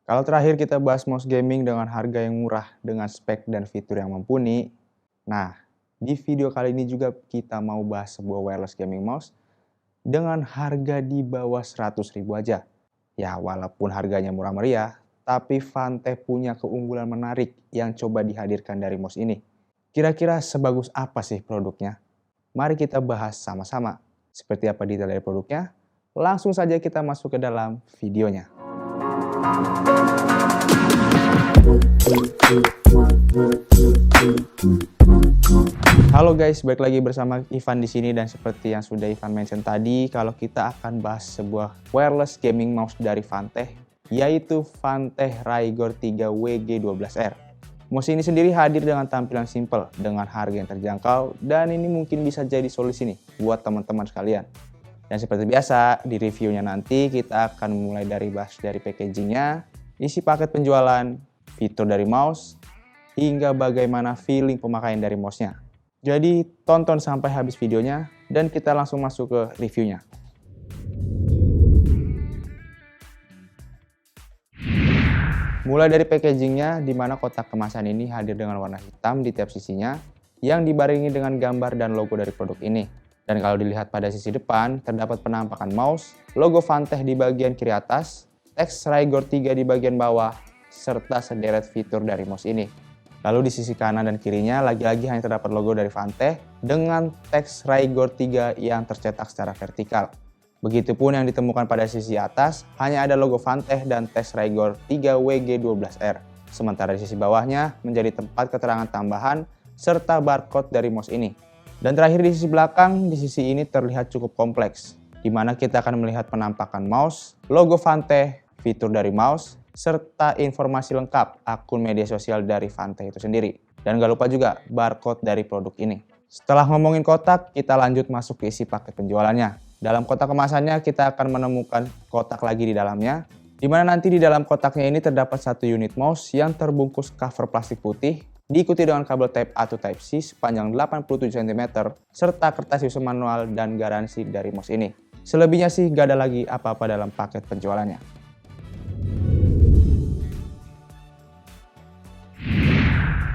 Kalau terakhir kita bahas mouse gaming dengan harga yang murah, dengan spek dan fitur yang mumpuni. Nah, di video kali ini juga kita mau bahas sebuah wireless gaming mouse dengan harga di bawah 100.000 aja. Ya, walaupun harganya murah meriah, tapi Fantech punya keunggulan menarik yang coba dihadirkan dari mouse ini. Kira-kira sebagus apa sih produknya? Mari kita bahas sama-sama. Seperti apa detail dari produknya? Langsung saja kita masuk ke dalam videonya. Halo guys, balik lagi bersama Ivan di sini, dan seperti yang sudah Ivan mention tadi, kalau kita akan bahas sebuah wireless gaming mouse dari Fantech, yaitu Fantech Raigor 3 WG12R. Mouse ini sendiri hadir dengan tampilan simple, dengan harga yang terjangkau, dan ini mungkin bisa jadi solusi nih buat teman-teman sekalian. Dan seperti biasa, di reviewnya nanti kita akan mulai dari bahas dari packagingnya, isi paket penjualan, fitur dari mouse, hingga bagaimana feeling pemakaian dari mouse-nya. Jadi tonton sampai habis videonya, dan kita langsung masuk ke reviewnya. Mulai dari packagingnya, di mana kotak kemasan ini hadir dengan warna hitam di tiap sisinya, yang dibarengi dengan gambar dan logo dari produk ini. Dan kalau dilihat pada sisi depan, terdapat penampakan mouse, logo Fantech di bagian kiri atas, teks Raigor 3 di bagian bawah, serta sederet fitur dari mouse ini. Lalu di sisi kanan dan kirinya, lagi-lagi hanya terdapat logo dari Fantech dengan teks Raigor 3 yang tercetak secara vertikal. Begitupun yang ditemukan pada sisi atas, hanya ada logo Fantech dan teks Raigor 3 WG12R. Sementara di sisi bawahnya menjadi tempat keterangan tambahan serta barcode dari mouse ini. Dan terakhir di sisi belakang, di sisi ini terlihat cukup kompleks, di mana kita akan melihat penampakan mouse, logo Fantech, fitur dari mouse, serta informasi lengkap akun media sosial dari Fantech itu sendiri. Dan gak lupa juga barcode dari produk ini. Setelah ngomongin kotak, kita lanjut masuk ke isi paket penjualannya. Dalam kotak kemasannya kita akan menemukan kotak lagi di dalamnya, di mana nanti di dalam kotaknya ini terdapat satu unit mouse yang terbungkus cover plastik putih, diikuti dengan kabel Type A to Type C sepanjang 87 cm, serta kertas user manual dan garansi dari mouse ini. Selebihnya sih gak ada lagi apa-apa dalam paket penjualannya.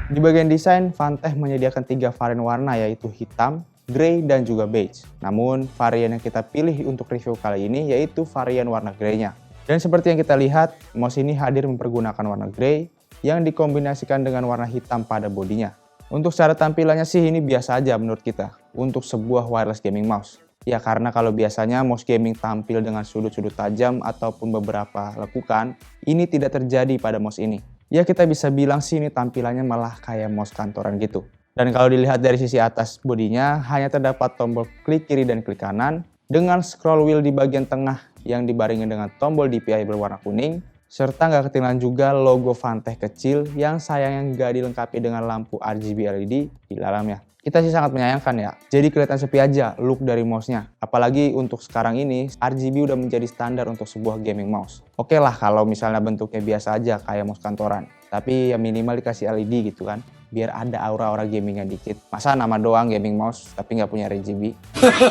Di bagian desain, Fantech menyediakan 3 varian warna, yaitu hitam, grey, dan juga beige. Namun, varian yang kita pilih untuk review kali ini yaitu varian warna grey-nya. Dan seperti yang kita lihat, mouse ini hadir mempergunakan warna grey yang dikombinasikan dengan warna hitam pada bodinya. Untuk secara tampilannya sih ini biasa aja menurut kita untuk sebuah wireless gaming mouse. Ya karena kalau biasanya mouse gaming tampil dengan sudut-sudut tajam ataupun beberapa lekukan, ini tidak terjadi pada mouse ini. Ya kita bisa bilang sih ini tampilannya malah kayak mouse kantoran gitu. Dan kalau dilihat dari sisi atas bodinya, hanya terdapat tombol klik kiri dan klik kanan, dengan scroll wheel di bagian tengah yang dibarengi dengan tombol DPI berwarna kuning, serta nggak ketinggalan juga logo Fantech kecil yang sayangnya nggak dilengkapi dengan lampu RGB LED di dalamnya. Kita sih sangat menyayangkan ya, jadi kelihatan sepi aja look dari mouse-nya. Apalagi untuk sekarang ini, RGB udah menjadi standar untuk sebuah gaming mouse. Oke lah kalau misalnya bentuknya biasa aja kayak mouse kantoran, tapi ya minimal dikasih LED gitu kan, biar ada aura-aura gamingnya dikit. Masa nama doang gaming mouse tapi nggak punya RGB?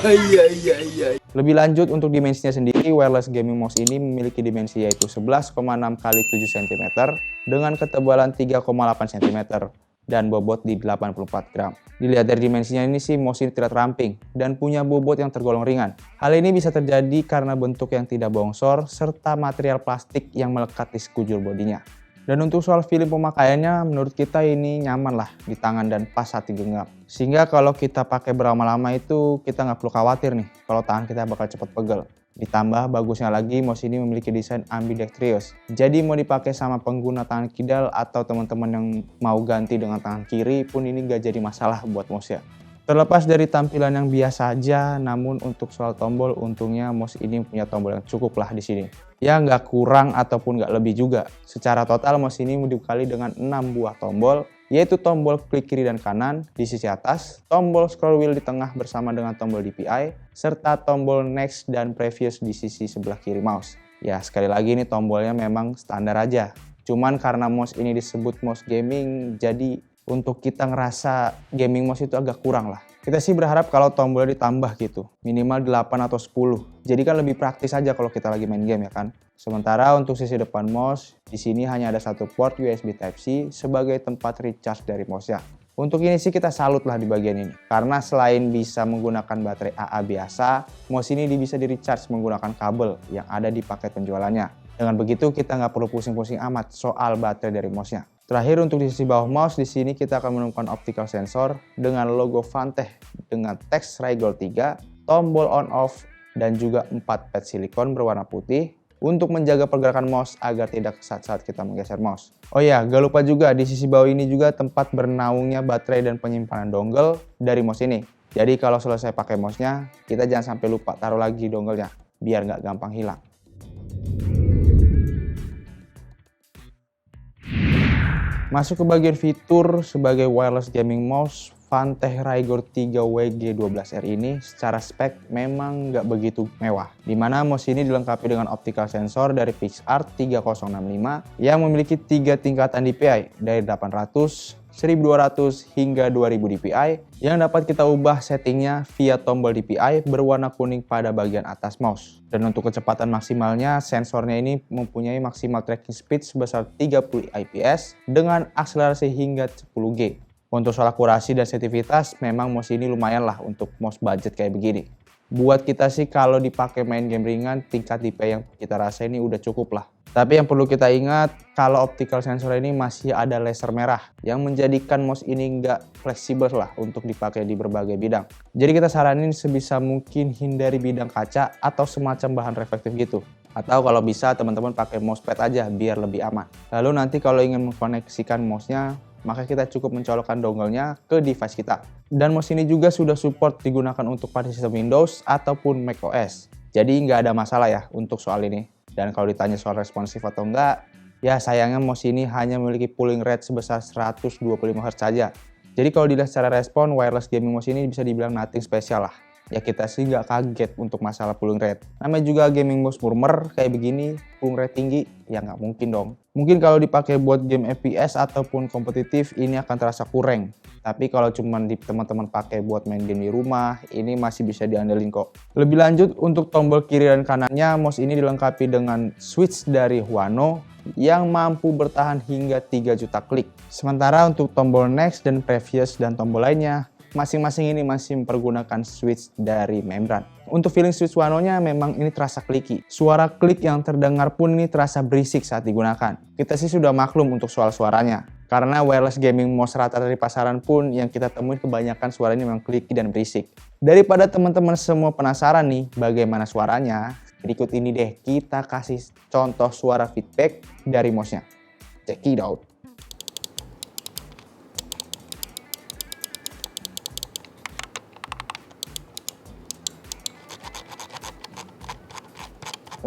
Iya. Lebih lanjut untuk dimensinya sendiri, wireless gaming mouse ini memiliki dimensi yaitu 11,6 x 7 cm dengan ketebalan 3,8 cm dan bobot di 84 gram. Dilihat dari dimensinya ini sih mouse ini tidak ramping dan punya bobot yang tergolong ringan. Hal ini bisa terjadi karena bentuk yang tidak bongsor serta material plastik yang melekat di sekujur bodinya. Dan untuk soal feeling pemakaiannya, menurut kita ini nyaman lah di tangan dan pas saat digenggam. Sehingga kalau kita pakai berlama-lama itu kita nggak perlu khawatir nih kalau tangan kita bakal cepat pegel. Ditambah bagusnya lagi mouse ini memiliki desain ambidextrous. Jadi mau dipakai sama pengguna tangan kidal atau teman-teman yang mau ganti dengan tangan kiri pun ini nggak jadi masalah buat mouse ya. Terlepas dari tampilan yang biasa aja, namun untuk soal tombol, untungnya mouse ini punya tombol yang cukup lah di sini. Ya nggak kurang ataupun nggak lebih juga. Secara total mouse ini dibekali dengan 6 buah tombol, yaitu tombol klik kiri dan kanan di sisi atas, tombol scroll wheel di tengah bersama dengan tombol DPI, serta tombol next dan previous di sisi sebelah kiri mouse. Ya sekali lagi ini tombolnya memang standar aja. Cuman karena mouse ini disebut mouse gaming, jadi untuk kita ngerasa gaming mouse itu agak kurang lah. Kita sih berharap kalau tombolnya ditambah gitu, minimal 8 atau 10. Jadi kan lebih praktis aja kalau kita lagi main game ya kan. Sementara untuk sisi depan mouse, di sini hanya ada satu port USB Type-C sebagai tempat recharge dari mouse-nya. Untuk ini sih kita salut lah di bagian ini. Karena selain bisa menggunakan baterai AA biasa, mouse ini bisa di-recharge menggunakan kabel yang ada di paket penjualannya. Dengan begitu kita nggak perlu pusing-pusing amat soal baterai dari mouse-nya. Terakhir untuk di sisi bawah mouse, di sini kita akan menemukan optical sensor dengan logo Fantech dengan teks Rigor 3, tombol on off, dan juga 4 pad silikon berwarna putih untuk menjaga pergerakan mouse agar tidak kesat saat kita menggeser mouse. Oh ya, gak lupa juga di sisi bawah ini juga tempat bernaungnya baterai dan penyimpanan dongle dari mouse ini. Jadi kalau selesai pakai mouse-nya, kita jangan sampai lupa taruh lagi dongle-nya biar nggak gampang hilang. Masuk ke bagian fitur sebagai wireless gaming mouse, Fantech Rigor 3 WG12R ini secara spek memang nggak begitu mewah. Dimana mouse ini dilengkapi dengan optical sensor dari PixArt 3065 yang memiliki 3 tingkatan DPI dari 800, 1200 hingga 2000 DPI yang dapat kita ubah settingnya via tombol DPI berwarna kuning pada bagian atas mouse. Dan untuk kecepatan maksimalnya, sensornya ini mempunyai maksimal tracking speed sebesar 30 IPS dengan akselerasi hingga 10G. Untuk soal akurasi dan sensitivitas, memang mouse ini lumayan lah untuk mouse budget kayak begini. Buat kita sih kalau dipakai main game ringan, tingkat DPI yang kita rasa ini udah cukup lah. Tapi yang perlu kita ingat, kalau optical sensor ini masih ada laser merah yang menjadikan mouse ini nggak fleksibel lah untuk dipakai di berbagai bidang. Jadi kita saranin sebisa mungkin hindari bidang kaca atau semacam bahan reflektif gitu. Atau kalau bisa teman-teman pakai mousepad aja biar lebih aman. Lalu nanti kalau ingin mengkoneksikan mouse-nya, maka kita cukup mencolokkan dongle-nya ke device kita. Dan mouse ini juga sudah support digunakan untuk pada sistem Windows ataupun macOS. Jadi nggak ada masalah ya untuk soal ini. Dan kalau ditanya soal responsif atau enggak, ya sayangnya mouse ini hanya memiliki pulling rate sebesar 125 Hz saja. Jadi kalau dilihat secara respon, wireless gaming mouse ini bisa dibilang nothing spesial lah. Ya kita sih nggak kaget untuk masalah pulling rate. Namanya juga gaming mouse murmur kayak begini, pulling rate tinggi, ya nggak mungkin dong. Mungkin kalau dipakai buat game FPS ataupun kompetitif, ini akan terasa kurang. Tapi kalau cuma teman-teman pakai buat main game di rumah, ini masih bisa diandelin kok. Lebih lanjut, untuk tombol kiri dan kanannya, mouse ini dilengkapi dengan switch dari Huano yang mampu bertahan hingga 3 juta klik. Sementara untuk tombol next dan previous dan tombol lainnya, masing-masing ini masih mempergunakan switch dari membran. Untuk feeling switch Huano-nya memang ini terasa kliki. Suara klik yang terdengar pun ini terasa berisik saat digunakan. Kita sih sudah maklum untuk soal suaranya. Karena wireless gaming mouse rata dari pasaran pun yang kita temui kebanyakan suaranya memang kliki dan berisik. Daripada teman-teman semua penasaran nih bagaimana suaranya, berikut ini deh kita kasih contoh suara feedback dari mouse-nya. Check it out.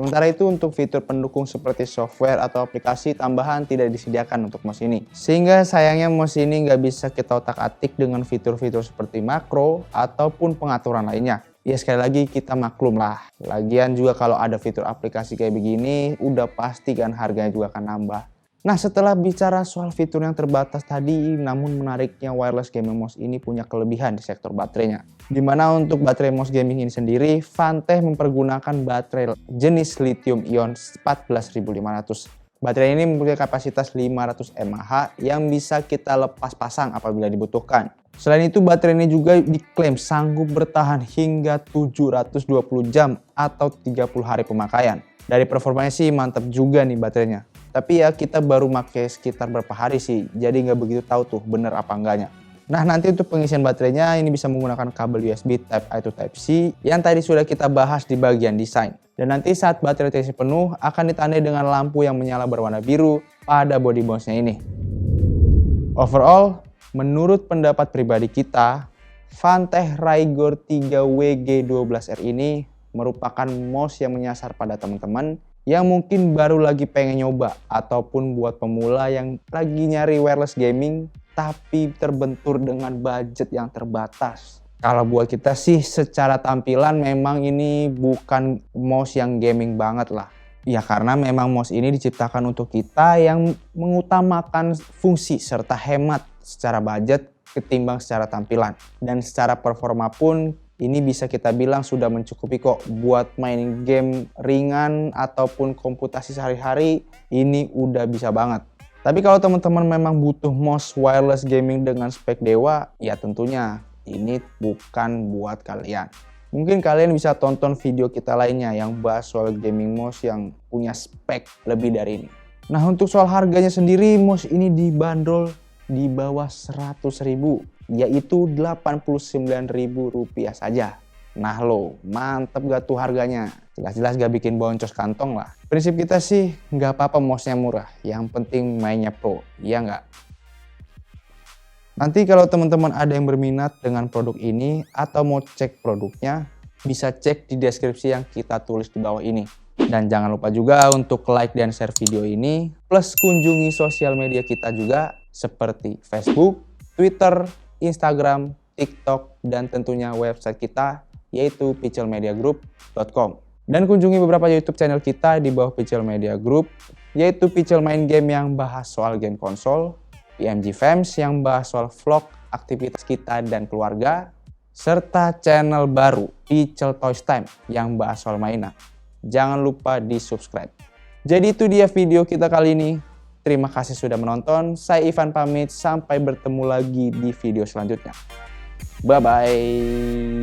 Sementara itu untuk fitur pendukung seperti software atau aplikasi tambahan tidak disediakan untuk mouse ini. Sehingga sayangnya mouse ini nggak bisa kita otak-atik dengan fitur-fitur seperti makro ataupun pengaturan lainnya. Ya sekali lagi kita maklum lah. Lagian juga kalau ada fitur aplikasi kayak begini, udah pasti kan harganya juga akan nambah. Nah setelah bicara soal fitur yang terbatas tadi, namun menariknya wireless gaming mouse ini punya kelebihan di sektor baterainya. Dimana untuk baterai mouse gaming ini sendiri, Fantech mempergunakan baterai jenis lithium ion 14500. Baterai ini mempunyai kapasitas 500 mAh yang bisa kita lepas pasang apabila dibutuhkan. Selain itu baterai ini juga diklaim sanggup bertahan hingga 720 jam atau 30 hari pemakaian. Dari performanya sih mantap juga nih baterainya. Tapi ya kita baru pakai sekitar berapa hari sih, jadi nggak begitu tahu tuh bener apa enggaknya. Nah nanti untuk pengisian baterainya ini bisa menggunakan kabel USB Type-A to Type-C yang tadi sudah kita bahas di bagian desain. Dan nanti saat baterai terisi penuh akan ditandai dengan lampu yang menyala berwarna biru pada body mouse-nya ini. Overall, menurut pendapat pribadi kita, Fantech Rigor 3 WG12R ini merupakan mouse yang menyasar pada teman-teman yang mungkin baru lagi pengen nyoba ataupun buat pemula yang lagi nyari wireless gaming tapi terbentur dengan budget yang terbatas. Kalau buat kita sih secara tampilan memang ini bukan mouse yang gaming banget lah. Ya karena memang mouse ini diciptakan untuk kita yang mengutamakan fungsi serta hemat secara budget ketimbang secara tampilan. Dan secara performa pun ini bisa kita bilang sudah mencukupi kok buat main game ringan ataupun komputasi sehari-hari, ini udah bisa banget. Tapi kalau teman-teman memang butuh mouse wireless gaming dengan spek dewa, ya tentunya ini bukan buat kalian. Mungkin kalian bisa tonton video kita lainnya yang bahas soal gaming mouse yang punya spek lebih dari ini. Nah, untuk soal harganya sendiri, mouse ini dibanderol di bawah 100.000, yaitu Rp89.000 saja. Nah lo, mantep gak tuh harganya? Jelas-jelas gak bikin boncos kantong lah. Prinsip kita sih nggak apa-apa mouse-nya murah, yang penting mainnya pro, iya nggak? Nanti kalau teman-teman ada yang berminat dengan produk ini atau mau cek produknya, bisa cek di deskripsi yang kita tulis di bawah ini. Dan jangan lupa juga untuk like dan share video ini, plus kunjungi sosial media kita juga seperti Facebook, Twitter, Instagram, TikTok, dan tentunya website kita yaitu pixelmediagroup.com. Dan kunjungi beberapa YouTube channel kita di bawah Pixel Media Group, yaitu Pixel Main Game yang bahas soal game konsol, PMG Fams yang bahas soal vlog, aktivitas kita dan keluarga, serta channel baru Pixel Toys Time yang bahas soal mainan. Jangan lupa di subscribe. Jadi itu dia video kita kali ini. Terima kasih sudah menonton. Saya Ivan pamit. Sampai bertemu lagi di video selanjutnya. Bye-bye.